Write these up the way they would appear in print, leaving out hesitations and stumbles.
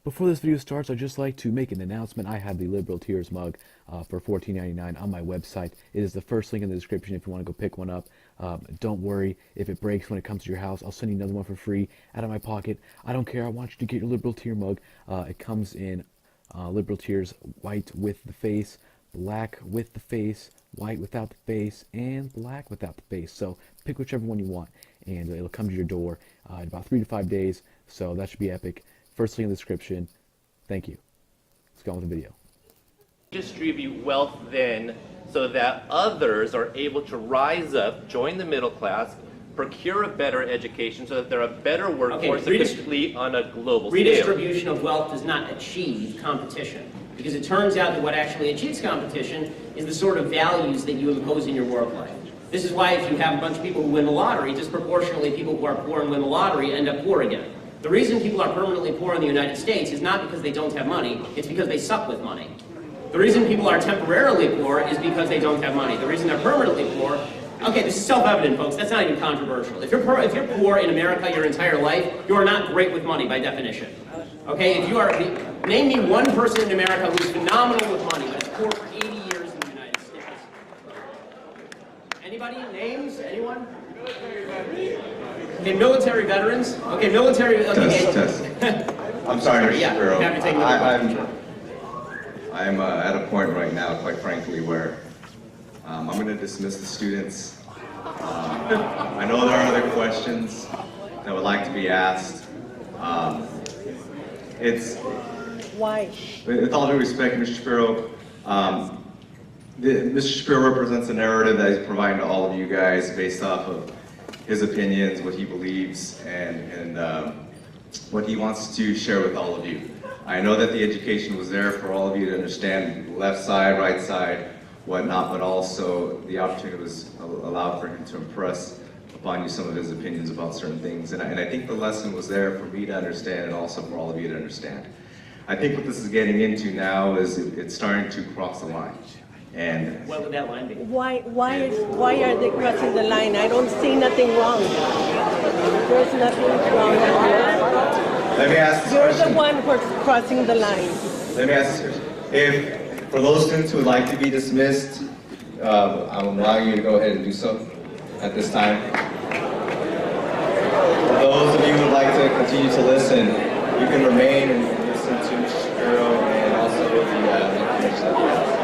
Before this video starts, I'd just like to make an announcement. I have the Liberal Tears mug for $14.99 on my website. It is the first link in the description if you want to go pick one up. Don't worry if it breaks when it comes to your house. I'll send you another one for free out of my pocket. I don't care. I want you to get your Liberal Tear mug. It comes in Liberal Tears white with the face, black with the face, white without the face, and black without the face. So pick whichever one you want, and it'll come to your door in about 3 to 5 days. So that should be epic. First link in the description. Thank you. Let's go on with the video. Distribute wealth then so that others are able to rise up, join the middle class, procure a better education so that they're a better workforce to complete on a global scale. Redistribution of wealth does not achieve competition, because it turns out that what actually achieves competition is the sort of values that you impose in your work life. This is why if you have a bunch of people who win the lottery, disproportionately people who are poor and win the lottery end up poor again. The reason people are permanently poor in the United States is not because they don't have money, it's because they suck with money. The reason people are temporarily poor is because they don't have money. The reason they're permanently poor, okay, this is self-evident, folks, that's not even controversial. If you're poor in America your entire life, you are not great with money by definition. Okay, if you are, name me one person in America who's phenomenal with money, but is poor for 80 years in the United States. Anybody? Names? Anyone? Okay, military veterans. Okay, military. Okay. Test. I'm sorry, Mr. Shapiro. I'm at a point right now, quite frankly, where I'm going to dismiss the students. I know there are other questions that would like to be asked. Why? With all due respect, Mr. Shapiro, Mr. Shapiro represents a narrative that he's providing to all of you guys based off of his opinions, what he believes, and what he wants to share with all of you. I know that the education was there for all of you to understand left side, right side, whatnot, but also the opportunity was allowed for him to impress upon you some of his opinions about certain things. And I think the lesson was there for me to understand and also for all of you to understand. I think what this is getting into now is it's starting to cross the line. And what would that line be? Why are they crossing the line? I don't see nothing wrong. There's nothing wrong. let me ask this You're question. the one who's crossing the line. Let me ask this question. For those students who would like to be dismissed, I'm allowing you to go ahead and do so at this time. For those of you who would like to continue to listen, you can remain and listen to Mr. Shapiro and also the information that we have.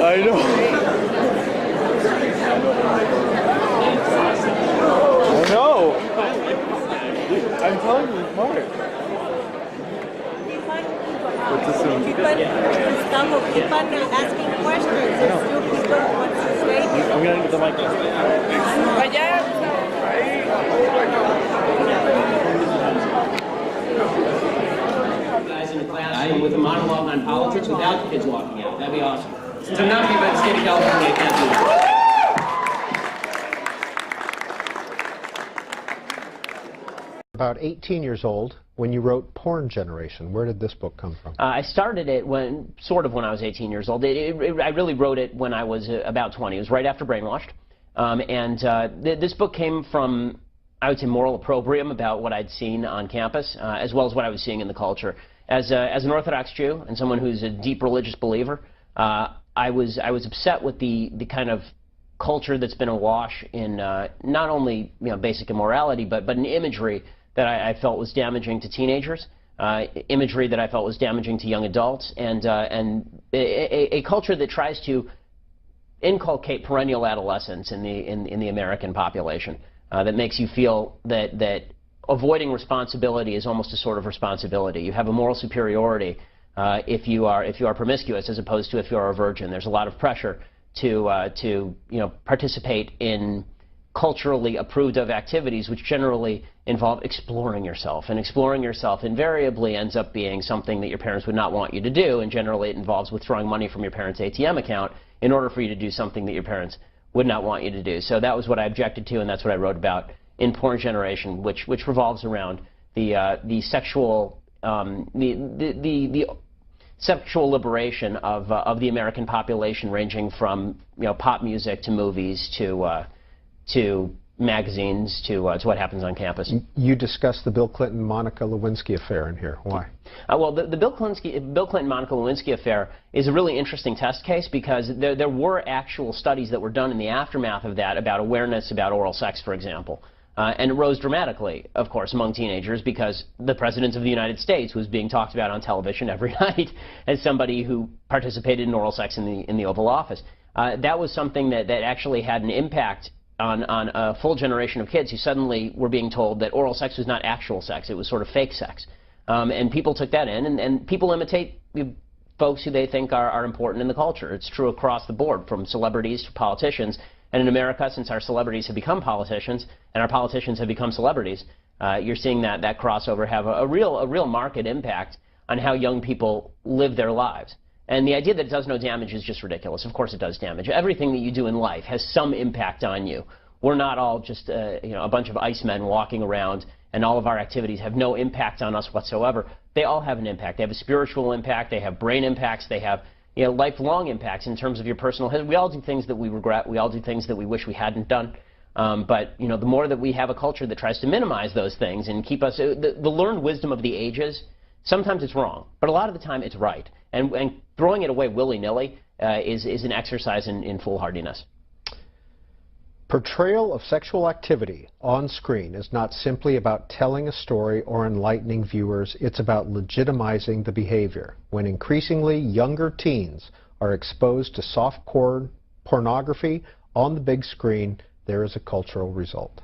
I know. I'm telling you, Mark. What's this one? Keep on asking questions. It's you people want to say. I'm gonna get the mic. Guys in the classroom with a monologue on politics without the kids walking out. That'd be awesome. Since I'm not being by the state of California, I can't do that. About 18 years old when you wrote Porn Generation. Where did this book come from? I started it when I was 18 years old. I really wrote it when I was about 20. It was right after Brainwashed. This book came from, I would say, moral opprobrium about what I'd seen on campus, as well as what I was seeing in the culture. As an Orthodox Jew and someone who's a deep religious believer, I was upset with the kind of culture that's been awash in not only basic immorality, but an imagery that I felt was damaging to teenagers, imagery that I felt was damaging to young adults, and a culture that tries to inculcate perennial adolescence in the American population, that makes you feel that avoiding responsibility is almost a sort of responsibility. You have a moral superiority if you are promiscuous as opposed to if you are a virgin. There's a lot of pressure to participate in culturally approved of activities which generally involve exploring yourself. And exploring yourself invariably ends up being something that your parents would not want you to do, and generally it involves withdrawing money from your parents' ATM account in order for you to do something that your parents would not want you to do. So that was what I objected to, and that's what I wrote about in Porn Generation, which revolves around the sexual, the sexual liberation of the American population, ranging from pop music to movies to magazines to what happens on campus. You discussed the Bill Clinton-Monica Lewinsky affair in here. Why? Well, the Bill Clinton-Monica Lewinsky affair is a really interesting test case because there were actual studies that were done in the aftermath of that about awareness about oral sex, for example. And it rose dramatically, of course, among teenagers because the President of the United States was being talked about on television every night as somebody who participated in oral sex in the Oval Office. That was something that actually had an impact on a full generation of kids who suddenly were being told that oral sex was not actual sex, it was sort of fake sex. And people took that in, and people imitate folks who they think are important in the culture. It's true across the board, from celebrities to politicians. And in America, since our celebrities have become politicians, and our politicians have become celebrities, you're seeing that crossover have a real marked impact on how young people live their lives. And the idea that it does no damage is just ridiculous. Of course it does damage. Everything that you do in life has some impact on you. We're not all just a bunch of icemen walking around and all of our activities have no impact on us whatsoever. They all have an impact. They have a spiritual impact. They have brain impacts. They have lifelong impacts in terms of your personal history. We all do things that we regret. We all do things that we wish we hadn't done. But the more that we have a culture that tries to minimize those things and keep us, the learned wisdom of the ages, sometimes it's wrong, but a lot of the time it's right. And throwing it away willy-nilly is an exercise in foolhardiness. Portrayal of sexual activity on screen is not simply about telling a story or enlightening viewers. It's about legitimizing the behavior. When increasingly younger teens are exposed to soft-core pornography on the big screen, there is a cultural result.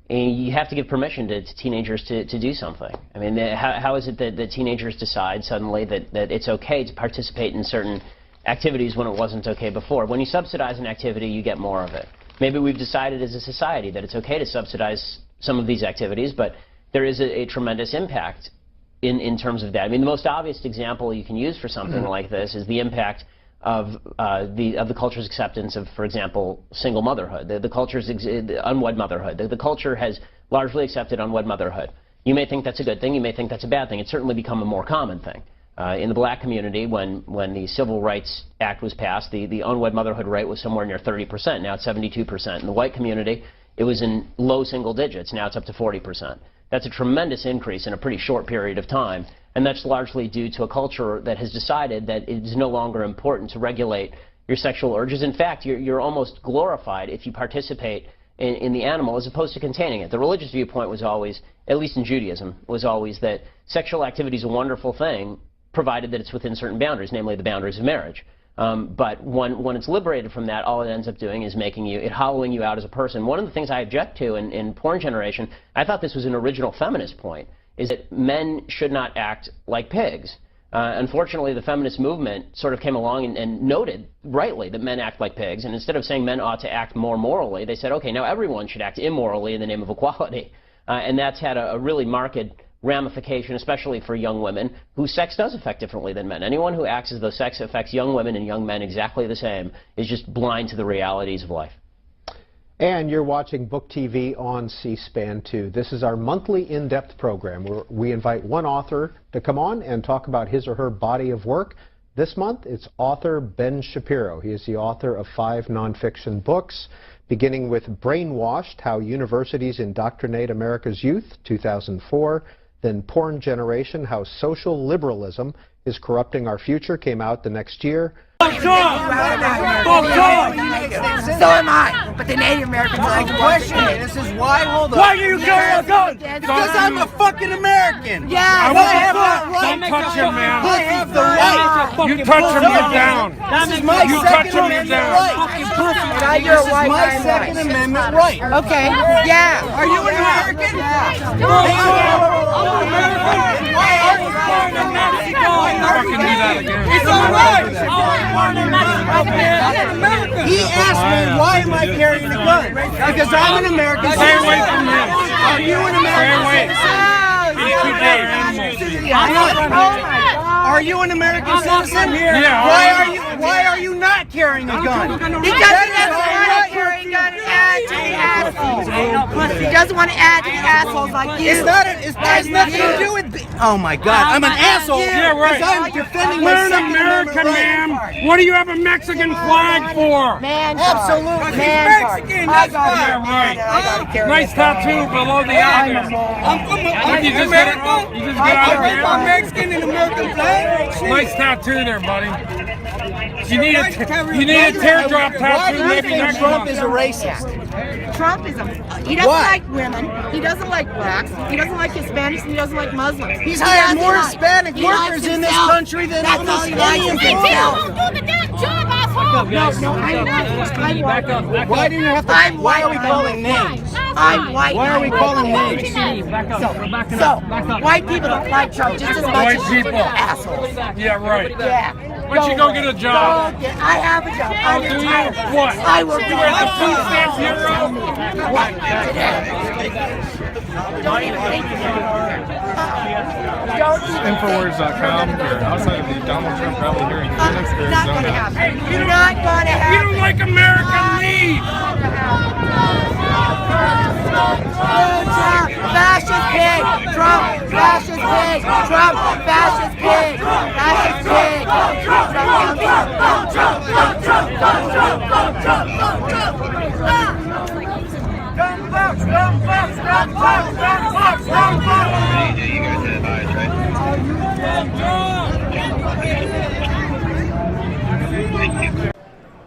And you have to give permission to teenagers to do something. I mean, how is it that teenagers decide suddenly that it's okay to participate in certain activities when it wasn't okay before? When you subsidize an activity, you get more of it. Maybe we've decided as a society that it's okay to subsidize some of these activities, but there is a tremendous impact in terms of that. I mean, the most obvious example you can use for something like this is the impact of the culture's acceptance of, for example, single motherhood, the culture's unwed motherhood. The culture has largely accepted unwed motherhood. You may think that's a good thing, you may think that's a bad thing. It's certainly become a more common thing. In the black community, when the Civil Rights Act was passed, the unwed motherhood rate was somewhere near 30%. Now it's 72%. In the white community, it was in low single digits. Now it's up to 40%. That's a tremendous increase in a pretty short period of time. And that's largely due to a culture that has decided that it is no longer important to regulate your sexual urges. In fact, you're almost glorified if you participate in the animal as opposed to containing it. The religious viewpoint was always, at least in Judaism, was always that sexual activity is a wonderful thing, provided that it's within certain boundaries, namely the boundaries of marriage. But when it's liberated from that, all it ends up doing is hollowing you out as a person. One of the things I object to in Porn Generation, I thought this was an original feminist point, is that men should not act like pigs. Unfortunately, the feminist movement sort of came along and noted, rightly, that men act like pigs, and instead of saying men ought to act more morally, they said, okay, now everyone should act immorally in the name of equality. And that's had a really marked ramification, especially for young women, whose sex does affect differently than men. Anyone who acts as though sex affects young women and young men exactly the same is just blind to the realities of life. And you're watching Book TV on C-SPAN 2. This is our monthly in-depth program where we invite one author to come on and talk about his or her body of work. This month, it's author Ben Shapiro. He is the author of 5 nonfiction books, beginning with Brainwashed, How Universities Indoctrinate America's Youth, 2004. Then Porn Generation, How Social Liberalism is Corrupting Our Future, came out the next year. So am I, but the Native Americans are the question. This is why, hold on. Why do you carry a gun? Because I'm a fucking American. Yeah, I have the right. Don't touch him, man. I have the right. You touch him, you're down. This is my Second Amendment right. This is my Second Amendment right. Okay, yeah. Are you an American? Yeah. I'm an American. Why are you born in Mexico? Fucking do that again. It's all right. He asked me, why am I carrying a gun? Because I'm an American citizen. Stay away from him. Are you an American citizen? Are you an American citizen? Yeah. Why are you not carrying a gun? Because that's all right. sure he got an add to the assholes. He doesn't want to add to the assholes like you. It has nothing to do with. Oh my God, I'm an asshole. Yeah, right. Because I'm defending We're my an Second American, Amendment right. ma'am. What do you have a Mexican flag for? Man Absolutely. Mexican. That's I got Yeah, right. carry Nice a gun. tattoo below the eye there. I'm You just got it. You just got it. I'm Mexican in American flag. Nice tattoo there, buddy. You need a teardrop tattoo maybe next Trump month. is a racist? Trump is he doesn't like women, he doesn't like blacks, he doesn't like Hispanics, and he doesn't like Muslims. He's hired more Hispanic workers in this country than That's all he likes is himself. No, I'm white. Why do you have to? Why are we calling names? I'm white. Why are we calling names? So, white people don't like Trump just as much White as people. assholes. Yeah, right. Yeah. Why don't you go get a job? I have a job. I'm Do you? retired. What? I work You at the food stamp bureau? What? Don't even think Infowars.com or outside of the Donald Trump rally here in Phoenix, Not gonna Arizona. happen. Not gonna You happen. don't like American meat. Trump, fascist pig. Trump, fascist pig. Trump, fascist pig. Fascist pig.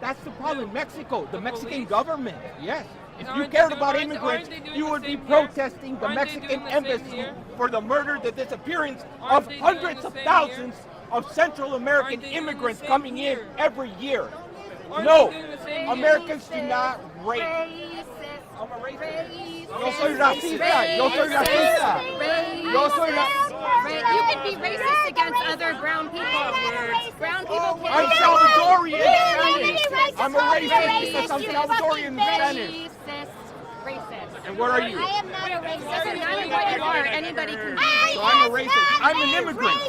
That's the problem. Mexico, the Mexican government. Yes. If you cared about immigrants, you would be protesting the Mexican embassy for the murder, the disappearance of hundreds of thousands of Central American immigrants coming in every year. No, Americans do not rape. I'm a racist. Yo soy racista. Yo soy racista. Yo soy racista. You can be racist against other brown people. Brown people can. I'm Salvadorian Spanish. I'm a racist because I'm Salvadorian Spanish. Racist. And what are you? I am not a racist. Doesn't matter what you are. Anybody can be So racist. I'm a racist. I'm an immigrant.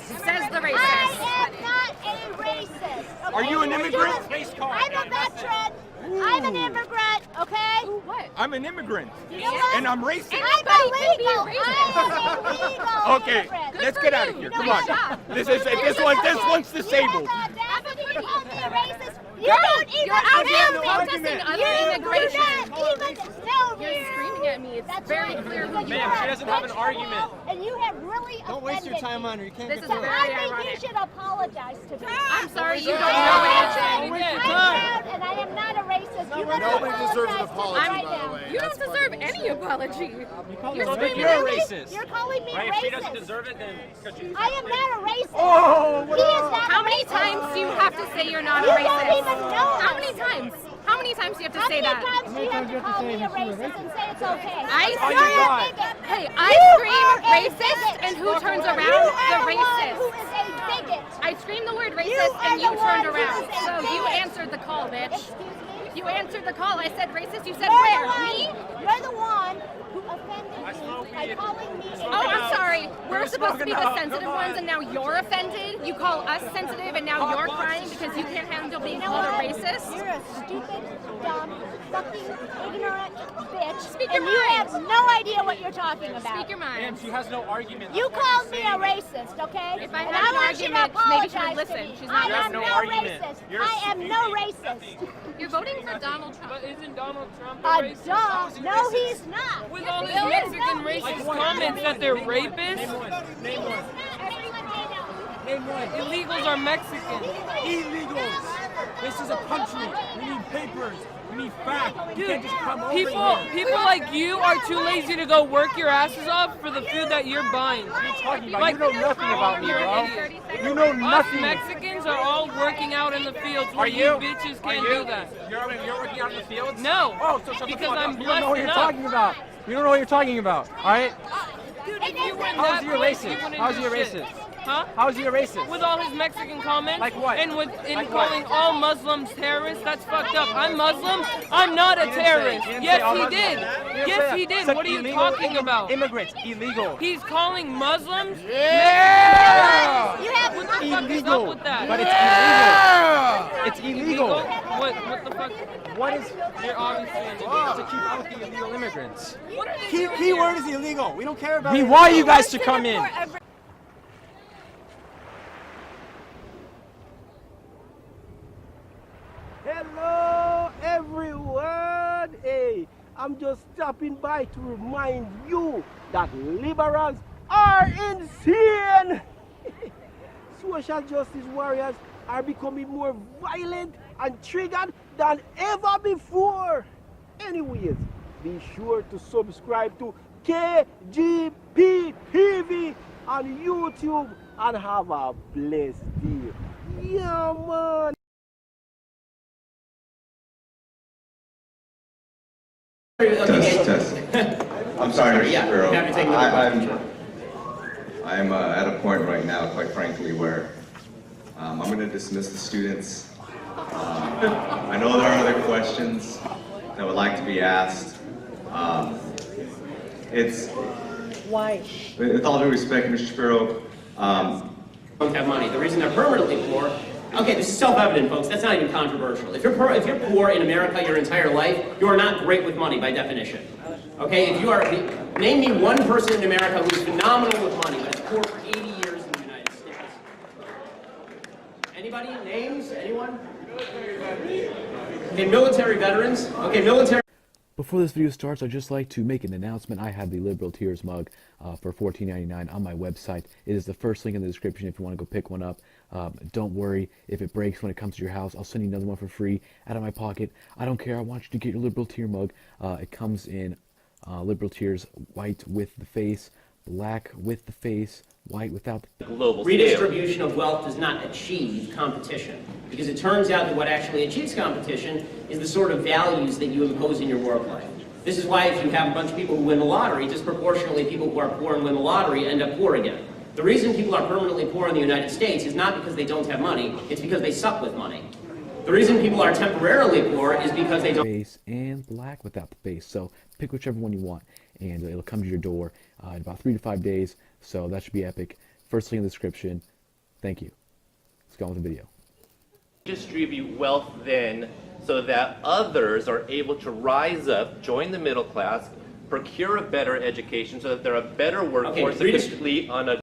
Says the racist. I am not a racist. Okay? Are you an immigrant? I'm a veteran. I'm an immigrant, okay? What? I'm an immigrant. You know what? And I'm racist. I'm illegal. I'm an illegal Okay, immigrant. let's get out of here. Come on. This one's disabled. You called me a racist. You Girl, don't even you're out here know. protesting other You immigration. do not even know me. You're screaming at me. It's That's very right. clear who Because you you're are. a bitch, and you have really Don't waste your offended time me. on her. You can't This get is through it. very I think ironic. you should apologize to me. I'm sorry, you don't I'm know proud, anything. I'm proud, and I am not a racist. You better apologize to me right now. You don't deserve any apology. You're But screaming you're at a me. racist. You're calling me Right, racist. if she doesn't deserve it, then I am not a racist. Oh, what He is up? not How a many racist. times do you have to say you're not a You racist? don't even know. How many times? How many times do you have to How say many that? times do you have to call me a racist and say it's okay? I You're scream- a bigot. Hey, I You scream are a racist, bigot. and who turns You around? are The one racist. who is a bigot. I screamed the word You racist, are and you the turned one who around. is a So you bigot. answered the call, bitch. Excuse me? You answered the call. I said racist. You said You're where? the one, Me? You're the one who offended me by calling me a Oh, I'm racist. sorry. We're supposed to be the sensitive ones, and now you're offended. You call us sensitive, and now you're crying because you can't handle being You know called a what? racist. You're a stupid, dumb, fucking ignorant bitch. Speak your and you mind. have no idea what you're talking about. Speak your mind. she has no argument. You called me a racist, okay? If I and had I an want you to argument, maybe she would apologize listen. to me. She's not I am listening. no argument. racist. You're I am no racist. You're voting for Donald Trump. But isn't Donald Trump a A racist? duh. No, he's not. With Yes, all he his is. Mexican No, he's racist not. comments that they're rapists? He is not. Everyone may know. Name one. Illegals are Mexican. Illegals. This is a country. We need papers. We need facts. You can't just come over People like you are too lazy to go work your asses off for the food that you're buying. What are you talking about? Like- You know nothing about me, You're bro. an idiot. You know Us nothing. Mexicans are all working out in the fields where you bitches can't do that. You're working out in the fields? No. Oh, so shut the because fuck I'm up. You don't know blessed what you're enough. talking about. You don't know what you're talking about. All right? Dude, if you were in How's that he a place, you racist? wouldn't How's do he a shit. racist? Huh? How's he a racist? With all his Mexican comments? Like what? And Like what? calling all Muslims terrorists? That's fucked up. I'm Muslim. I'm not a He didn't say- terrorist. he didn't say Yes, all he Muslims. did. He didn't Yes, say he that. did. Said What are you illegal talking about? Immigrants, illegal. He's calling Muslims? Yeah! You have What the fuck is up Illegal. with that? But it's illegal. It's illegal. What What the fuck? What is? You're obviously To keep out the illegal immigrants. What are they Key doing word here? is illegal. We don't care about. We it. want you guys to come in. Hello, everyone. Hey, I'm just stopping by to remind you that liberals are insane. Social justice warriors are becoming more violent and triggered than ever before. Anyways, be sure to subscribe to KGP TV on YouTube and have a blessed day. Yeah, man. Test. I'm sorry, Mr. Yeah, Shapiro. happy to take another question. I'm at a point right now, quite frankly, where I'm going to dismiss the students. I know there are other questions that would like to be asked. Why? With all due respect, Mr. Shapiro, don't have money. The reason they're permanently poor, okay, this is self-evident, folks. That's not even controversial. If you're poor in America your entire life, you are not great with money by definition. Okay, if you are, name me one person in America who's phenomenal with money, but is poor for 80 years in the United States. Anybody? Names? Anyone? Okay, military veterans. Okay, military. Before this video starts, I'd just like to make an announcement. I have the Liberal Tears mug for $14.99 on my website. It is the first link in the description if you want to go pick one up. Don't worry if it breaks when it comes to your house. I'll send you another one for free out of my pocket. I don't care. I want you to get your Liberal Tear mug. It comes in Liberal Tears white with the face, black with the face, white without the global Redistribution of wealth does not achieve competition, because it turns out that what actually achieves competition is the sort of values that you impose in your work life. This is why if you have a bunch of people who win the lottery, disproportionately people who are poor and win the lottery end up poor again. The reason people are permanently poor in the United States is not because they don't have money, it's because they suck with money. The reason people are temporarily poor is because they don't face and black without the face. So pick whichever one you want, and it'll come to your door in about 3 to 5 days. So that should be epic. First link in the description. Thank you. Let's go on with the video. Distribute wealth then so that others are able to rise up, join the middle class, procure a better education so that they're a better workforce that could compete on a